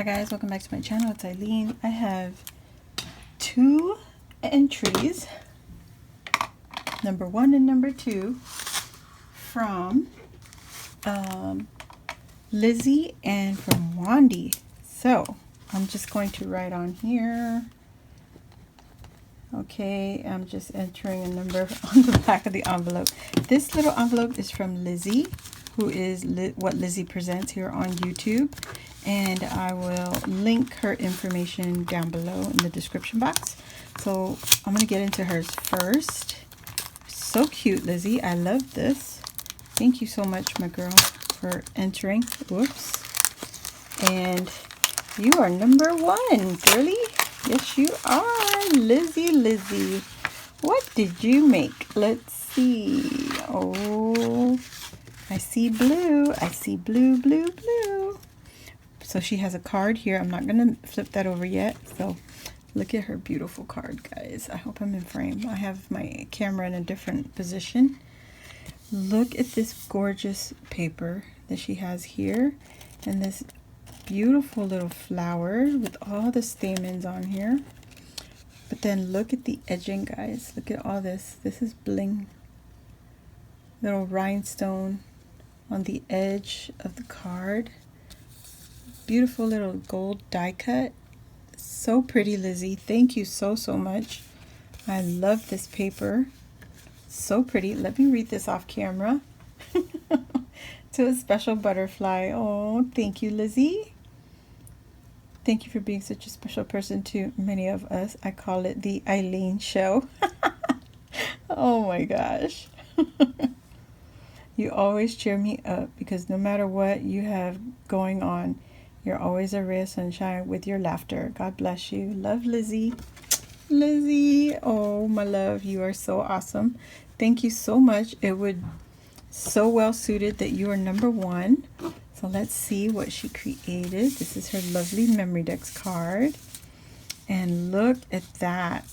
Hi guys, welcome back to my channel. It's Eileen. I have two entries, number 1 and number 2, from Lizzie and from Wandy. So I'm just going to write on here. Okay, I'm just entering a number on the back of the envelope. This little envelope is from Lizzie, who is What Lizzie Presents here on YouTube. And I will link her information down below in the description box. So I'm going to get into hers first. So cute, Lizzie. I love this. Thank you so much, my girl, for entering. Whoops. And you are number 1, girly. Yes, you are. Lizzie. What did you make? Let's see. Oh, I see blue. I see blue. So she has a card here. I'm not going to flip that over yet. So look at her beautiful card, guys. I hope I'm in frame. I have my camera in a different position. Look at this gorgeous paper that she has here. And this beautiful little flower with all the stamens on here. But then look at the edging, guys. Look at all this. This is bling. Little rhinestone on the edge of the card. Beautiful little gold die cut. So pretty, Lizzie. Thank you so much. I love this paper. So pretty. Let me read this off camera. To a special butterfly. Oh, thank you, Lizzie. Thank you for being such a special person to many of us. I call it the Eileen Show. Oh my gosh. You always cheer me up because no matter what you have going on, you're always a ray of sunshine with your laughter. God bless you. Love, Lizzie. Lizzie, oh my love, you are so awesome. Thank you so much. It would so well suited that you are number 1. So let's see what she created. This is her lovely Memory Decks card. And look at that.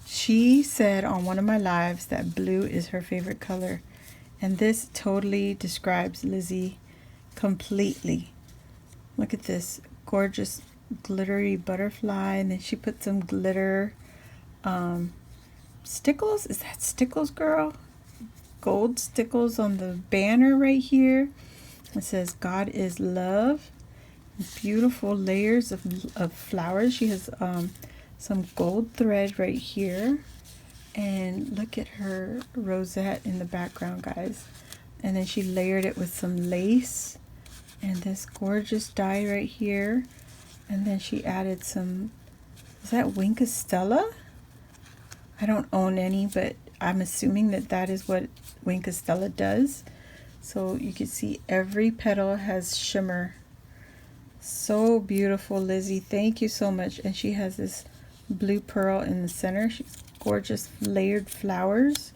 She said on one of my lives that blue is her favorite color. And this totally describes Lizzie completely. Look at this gorgeous glittery butterfly, and then she put some glitter stickles. Is that stickles, girl? Gold stickles on the banner right here. It says God is love. Beautiful layers of flowers. She has some gold thread right here. And look at her rosette in the background, guys. And then she layered it with some lace. And this gorgeous die right here. And then she added some, is that Wink of Stella? I don't own any, but I'm assuming that that is what Wink of Stella does. So you can see every petal has shimmer. So beautiful, Lizzie. Thank you so much. And she has this blue pearl in the center. She's gorgeous layered flowers.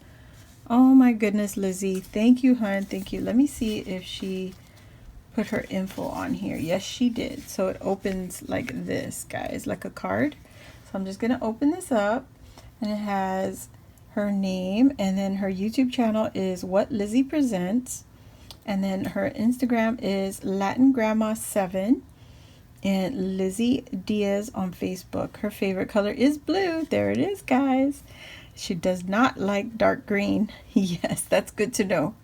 Oh my goodness, Lizzie. Thank you, hon. Thank you. Let me see if she put her info on here. Yes, she did. So it opens like this, guys, like a card. So I'm just going to open this up, and it has her name, and then her YouTube channel is What Lizzie Presents, and then her Instagram is Latin Grandma 7, and Lizzie Diaz on Facebook. Her favorite color is blue. There it is, guys. She does not like dark green. Yes, that's good to know.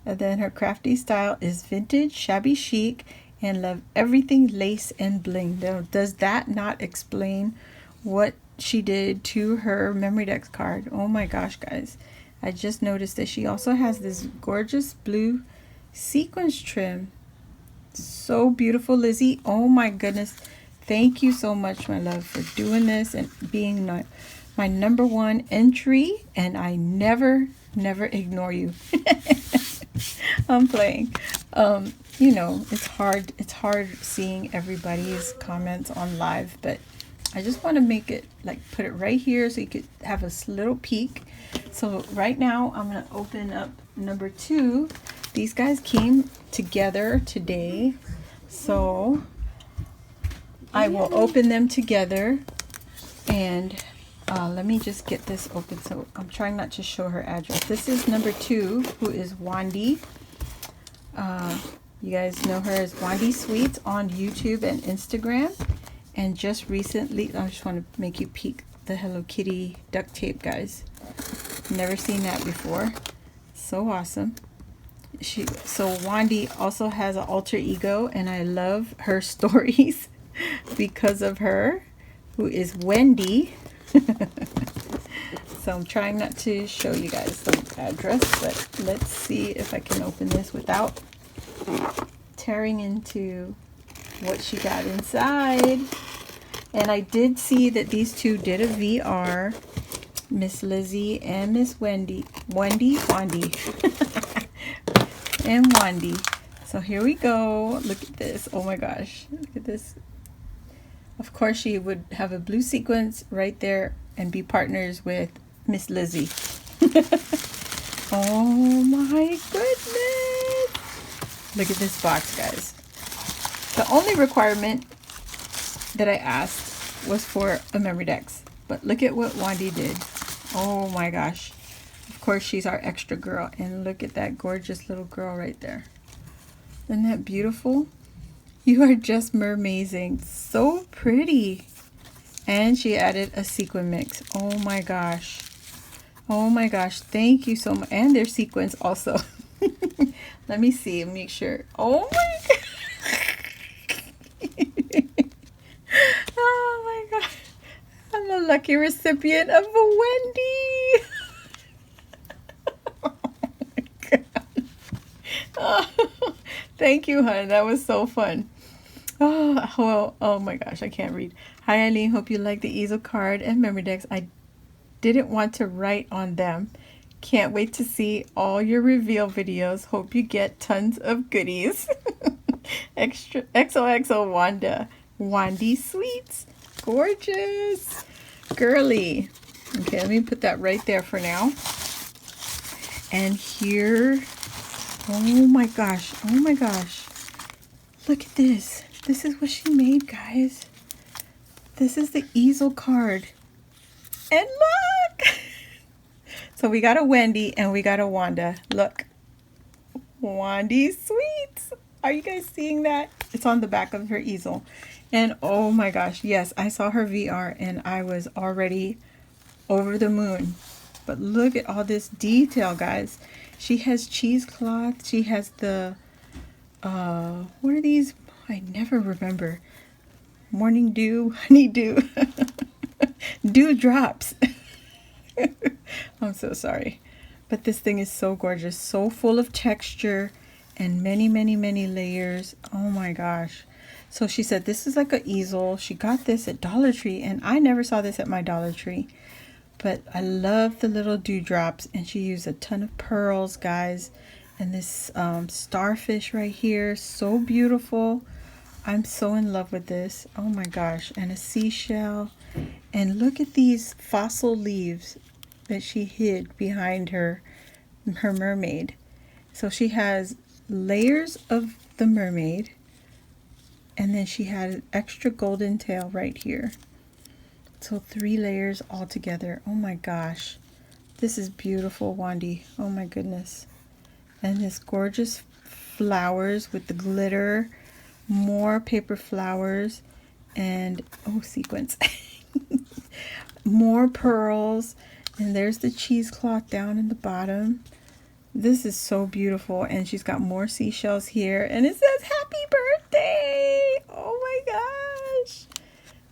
And then her crafty style is vintage, shabby chic, and love everything lace and bling. Now, does that not explain what she did to her Memory Decks card? Oh my gosh, guys. I just noticed that she also has this gorgeous blue sequins trim. So beautiful, Lizzie. Oh my goodness. Thank you so much, my love, for doing this and being my number 1 entry. And I never ignore you. I'm playing. You know, it's hard seeing everybody's comments on live, but I just want to make it, like, put it right here so you could have a little peek. So right now I'm going to open up number 2. These guys came together today, so I will open them together. And let me just get this open. So I'm trying not to show her address. This is number 2, who is Wandy. You guys know her as Wandy Sweets on YouTube and Instagram. And just recently, I just want to make you peek the Hello Kitty duct tape, guys. Never seen that before. So awesome. So Wandy also has an alter ego, and I love her stories because of her, who is Wendy. So I'm trying not to show you guys the address, but let's see if I can open this without tearing into what she got inside. And I did see that these two did a VR, Miss Lizzie and Miss Wandy. And Wandy. So here we go. Look at this. Oh my gosh. Look at this. Of course, she would have a blue sequence right there and be partners with Miss Lizzie. Oh my goodness. Look at this box, guys. The only requirement that I asked was for a Memorydex. But look at what Wandy did. Oh my gosh. Of course, she's our extra girl. And look at that gorgeous little girl right there. Isn't that beautiful? You are just mermazing. So pretty. And she added a sequin mix. Oh my gosh. Oh my gosh. Thank you so much. And their sequins also. Let me see. Make sure. Oh my god. Oh my gosh. I'm a lucky recipient of a Wendy. Oh my god. Oh, thank you, hon. That was so fun. Oh, well, oh my gosh, I can't read. Hi, Eileen. Hope you like the easel card and Memorydex. I didn't want to write on them. Can't wait to see all your reveal videos. Hope you get tons of goodies. Extra XOXO Wanda. Wandy Sweets. Gorgeous. Girly. Okay, let me put that right there for now. And here, oh my gosh, oh my gosh. Look at this. This is what she made, guys. This is the easel card. And look! So we got a Wendy and we got a Wanda. Look. Wandy Sweets. Are you guys seeing that? It's on the back of her easel. And oh my gosh, yes, I saw her VR and I was already over the moon. But look at all this detail, guys. She has cheesecloth. She has the, what are these? I never remember. Morning dew, honey dew, dew drops. I'm so sorry. But this thing is so gorgeous. So full of texture and many, many, many layers. Oh my gosh. So she said this is like an easel. She got this at Dollar Tree and I never saw this at my Dollar Tree. But I love the little dewdrops, and she used a ton of pearls, guys. And this starfish right here, so beautiful. I'm so in love with this. Oh my gosh. And a seashell. And look at these fossil leaves that she hid behind her mermaid. So she has layers of the mermaid, and then she had an extra golden tail right here. So 3 layers all together. Oh my gosh. This is beautiful, Wandy. Oh my goodness. And this gorgeous flowers with the glitter. More paper flowers. And, oh, sequins. More pearls. And there's the cheesecloth down in the bottom. This is so beautiful. And she's got more seashells here. And it says, happy birthday. Oh my gosh.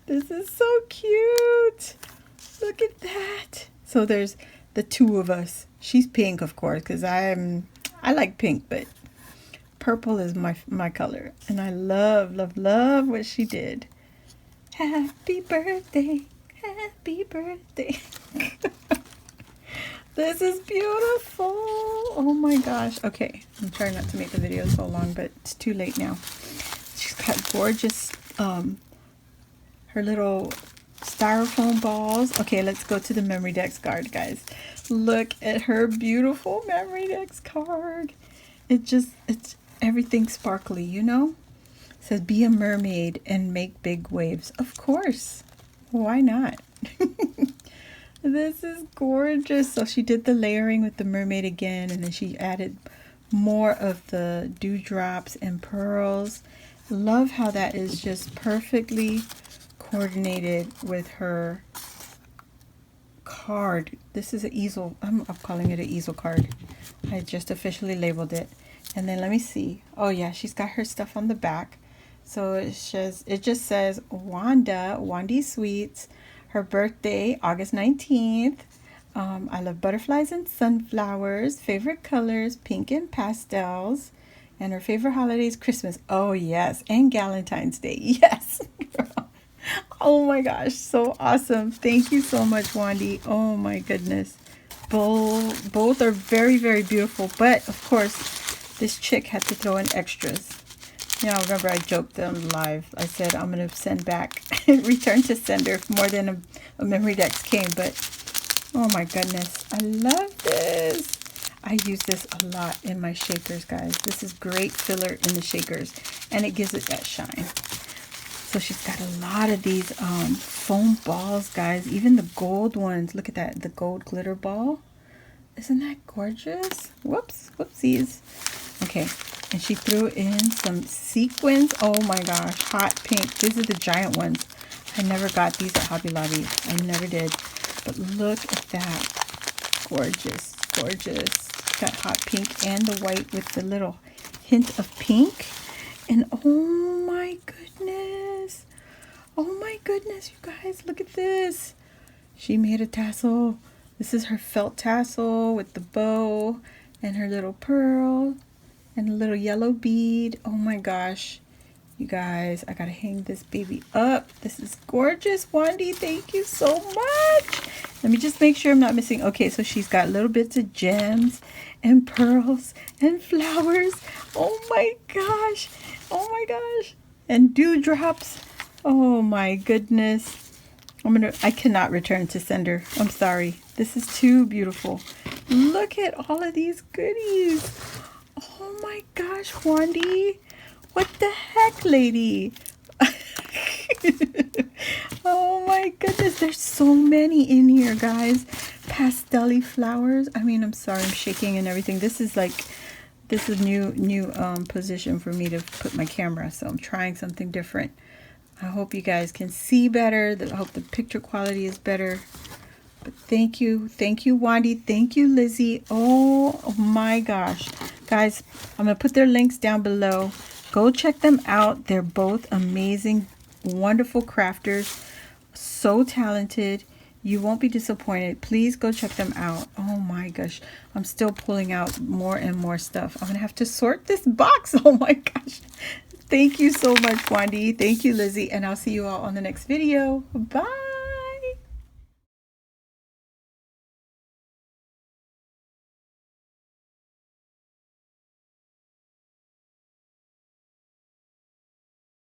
This is so cute. Look at that. So there's the 2 of us. She's pink, of course, because I like pink, but purple is my color. And I love, love, love what she did. Happy birthday. Happy birthday. This is beautiful. Oh my gosh. Okay, I'm trying not to make the video so long, but it's too late now. She's got gorgeous her little styrofoam balls. Okay, let's go to the Memorydex card, guys. Look at her beautiful Memorydex card. It's everything sparkly, you know? It says be a mermaid and make big waves. Of course. Why not? This is gorgeous. So she did the layering with the mermaid again, and then she added more of the dewdrops and pearls. Love how that is just perfectly coordinated with her card. This is an easel. I'm calling it an easel card. I just officially labeled it. And then let me see. Oh yeah, she's got her stuff on the back. So it just says Wandy Sweets, her birthday, August 19th. I love butterflies and sunflowers, favorite colors, pink and pastels, and her favorite holiday is Christmas. Oh yes, and Valentine's Day. Yes. Oh my gosh, so awesome. Thank you so much, Wandy. Oh my goodness. Both are very, very beautiful, but of course, this chick had to throw in extras. You know, remember I joked them live. I said I'm going to send back, return to sender if more than a memory dex came, but oh my goodness, I love this. I use this a lot in my shakers, guys. This is great filler in the shakers, and it gives it that shine. So she's got a lot of these foam balls, guys. Even the gold ones. Look at that, the gold glitter ball. Isn't that gorgeous? Whoops, whoopsies. Okay, and she threw in some sequins. Oh my gosh, hot pink. These are the giant ones. I never got these at Hobby Lobby. I never did. But look at that. Gorgeous, gorgeous. Got hot pink and the white with the little hint of pink. And oh my goodness. Oh my goodness, you guys, look at this. She made a tassel. This is her felt tassel with the bow and her little pearl and a little yellow bead. Oh my gosh. You guys, I gotta hang this baby up. This is gorgeous, Wandy. Thank you so much. Let me just make sure I'm not missing. Okay, so she's got little bits of gems and pearls and flowers. Oh my gosh. Oh my gosh. And dewdrops. Oh my goodness. I cannot return to sender. I'm sorry. This is too beautiful. Look at all of these goodies. Oh my gosh, Wandy. What the heck, lady? Oh my goodness, there's so many in here, guys. Pastel-y flowers. I mean, I'm sorry, I'm shaking and everything. This is new position for me to put my camera, so I'm trying something different. I hope you guys can see better. I hope the picture quality is better. But thank you, Wandy. Thank you, Lizzie. Oh my gosh, guys, I'm gonna put their links down below. Go check them out. They're both amazing, wonderful crafters, so talented. You won't be disappointed. Please go check them out. Oh my gosh, I'm still pulling out more and more stuff. I'm gonna have to sort this box. Oh my gosh. Thank you so much, Wandy. Thank you, Lizzie, and I'll see you all on the next video. Bye.